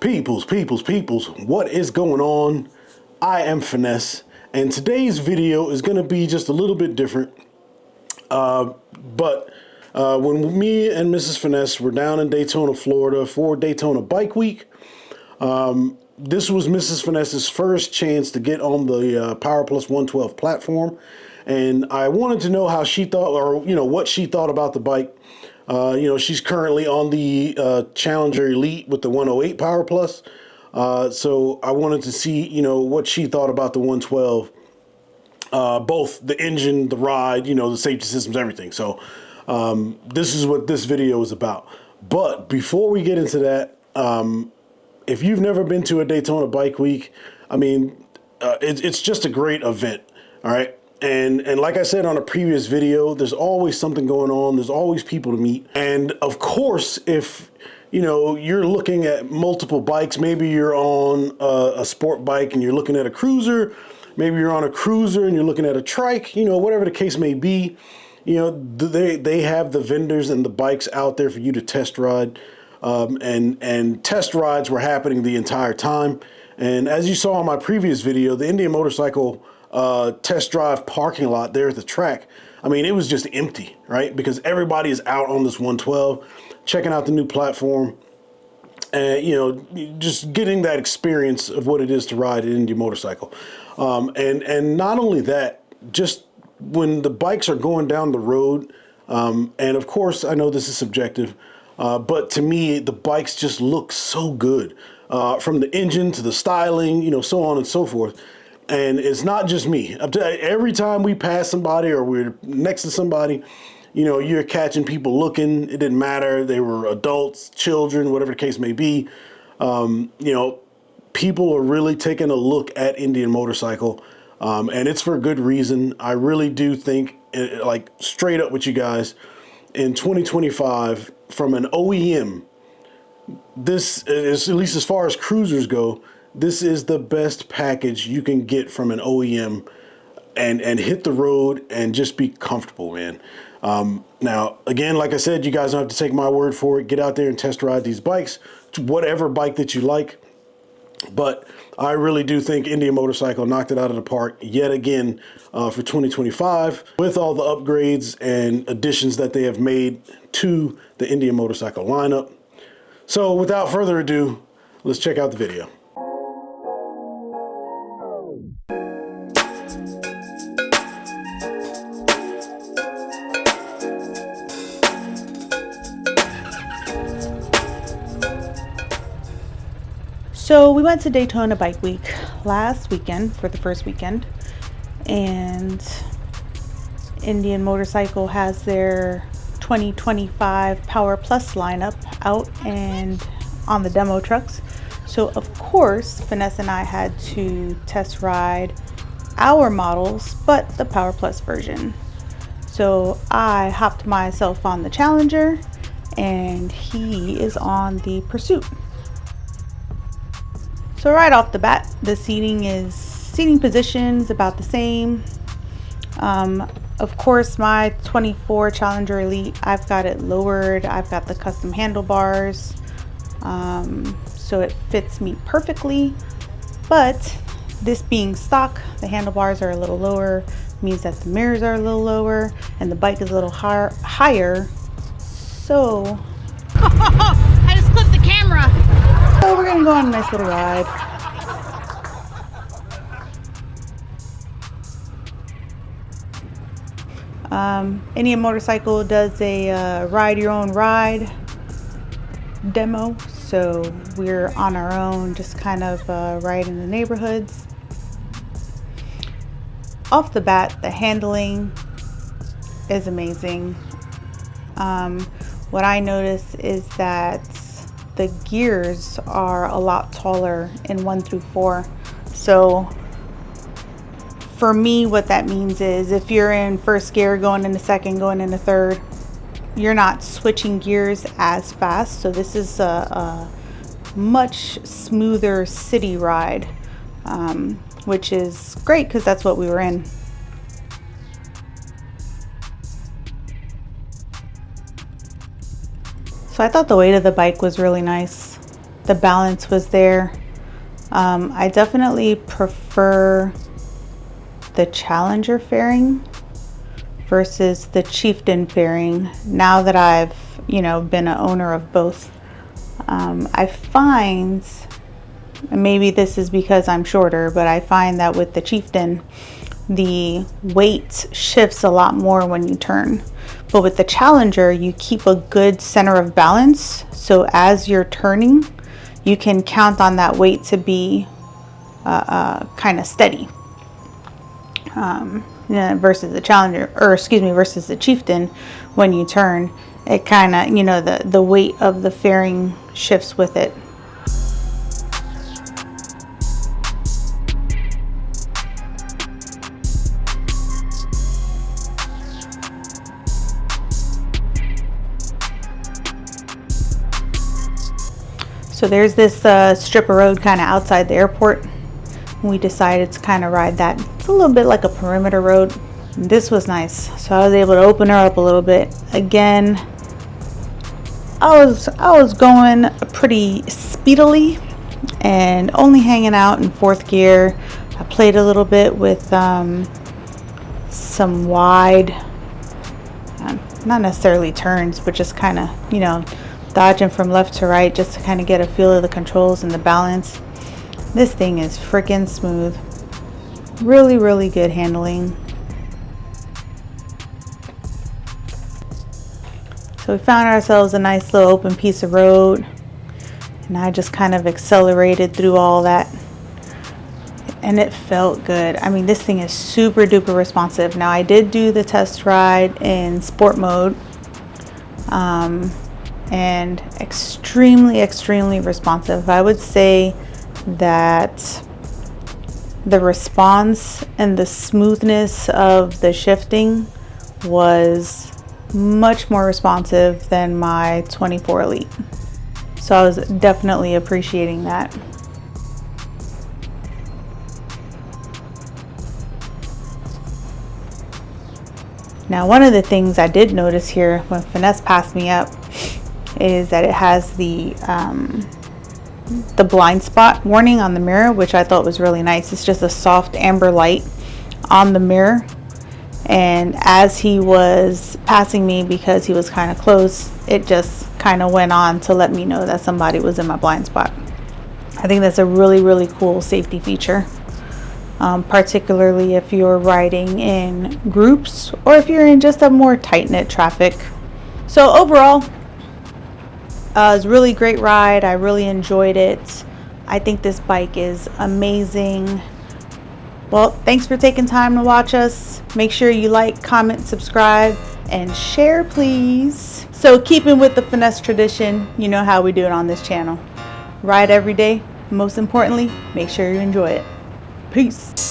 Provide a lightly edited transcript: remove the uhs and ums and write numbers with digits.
Peoples, what is going on? I am Finesse, and today's video is going to be just a little bit different. But when me and Mrs. Finesse were down in Daytona, Florida for Daytona Bike Week, this was Mrs. Finesse's first chance to get on the Powerplus 112 platform, and I wanted to know how she thought, or what she thought about the bike. She's currently on the Challenger Elite with the 108 Powerplus. So I wanted to see, what she thought about the 112, both the engine, the ride, the safety systems, everything. So this is what this video is about. But before we get into that, if you've never been to a Daytona Bike Week, it's just a great event. All right. And like I said on a previous video, there's always something going on. There's always people to meet. And of course, if you're looking at multiple bikes, maybe you're on a sport bike and you're looking at a cruiser, maybe you're on a cruiser and you're looking at a trike, whatever the case may be, they have the vendors and the bikes out there for you to test ride. And test rides were happening the entire time. And as you saw in my previous video, the Indian Motorcycle test drive parking lot there at the track, it was just empty, right? Because everybody is out on this 112, checking out the new platform, and just getting that experience of what it is to ride an Indian motorcycle. And not only that, just when the bikes are going down the road, and of course I know this is subjective, but to me the bikes just look so good, from the engine to the styling, so on and so forth. And it's not just me. Every time we pass somebody or we're next to somebody, you're catching people looking. It didn't matter. They were adults, children, whatever the case may be. People are really taking a look at Indian motorcycle, and it's for a good reason. I really do think, like straight up with you guys, in 2025, from an OEM, this is, at least as far as cruisers go, this is the best package you can get from an OEM and hit the road and just be comfortable, man. Now, again, like I said, you guys don't have to take my word for it. Get out there and test ride these bikes, whatever bike that you like. But I really do think Indian Motorcycle knocked it out of the park yet again for 2025 with all the upgrades and additions that they have made to the Indian Motorcycle lineup. So without further ado, let's check out the video. So we went to Daytona Bike Week last weekend for the first weekend, and Indian Motorcycle has their 2025 Powerplus lineup out and on the demo trucks. So of course, Finesse and I had to test ride our models, but the Powerplus version. So I hopped myself on the Challenger and he is on the Pursuit. So right off the bat, the seating positions about the same. Of course, my 24 Challenger Elite, I've got it lowered. I've got the custom handlebars, so it fits me perfectly. But this being stock, the handlebars are a little lower, means that the mirrors are a little lower, and the bike is a little higher. So I just clipped the camera. So we're gonna go on a nice little ride. Indian Motorcycle does a ride your own ride demo. So we're on our own, just kind of riding the neighborhoods. Off the bat, the handling is amazing. What I notice is that the gears are a lot taller in 1 through 4. So for me, what that means is if you're in first gear, going into second, going into third, you're not switching gears as fast. So this is a much smoother city ride, which is great because that's what we were in. So I thought the weight of the bike was really nice. the balance was there. I definitely prefer the Challenger fairing versus the Chieftain fairing now that I've, you know, been an owner of both. I find, and maybe this is because I'm shorter, but I find that with the Chieftain, the weight shifts a lot more when you turn. But with the Challenger, you keep a good center of balance. So as you're turning, you can count on that weight to be kind of steady. Versus the Challenger, or excuse me, versus the Chieftain, when you turn, it kind of, you know, the weight of the fairing shifts with it. So there's this strip of road kind of outside the airport. We decided to kind of ride that. It's a little bit like a perimeter road. This was nice. So I was able to open her up a little bit. Again, I was going pretty speedily and only hanging out in fourth gear. I played a little bit with some wide, not necessarily turns, but just kind of, you know, dodging from left to right just to kind of get a feel of the controls and the balance. This thing is freaking smooth. Really, really good handling. So we found ourselves a nice little open piece of road, and I just kind of accelerated through all that, and it felt good. I mean, this thing is super duper responsive. Now I did do the test ride in sport mode, and extremely responsive. I would say that the response and the smoothness of the shifting was much more responsive than my 24 Elite. So I was definitely appreciating that. Now, one of the things I did notice here when Finesse passed me up is that it has the blind spot warning on the mirror, which I thought was really nice. It's just a soft amber light on the mirror, and as he was passing me, because he was kind of close, it just kind of went on to let me know that somebody was in my blind spot. I think that's a really cool safety feature, particularly if you're riding in groups or if you're in just a more tight-knit traffic. So overall, it was a really great ride. I really enjoyed it. I think this bike is amazing. Well, thanks for taking time to watch us. Make sure you like, comment, subscribe, and share, please. So keeping with the Finesse tradition, you know how we do it on this channel. Ride every day. Most importantly, make sure you enjoy it. Peace.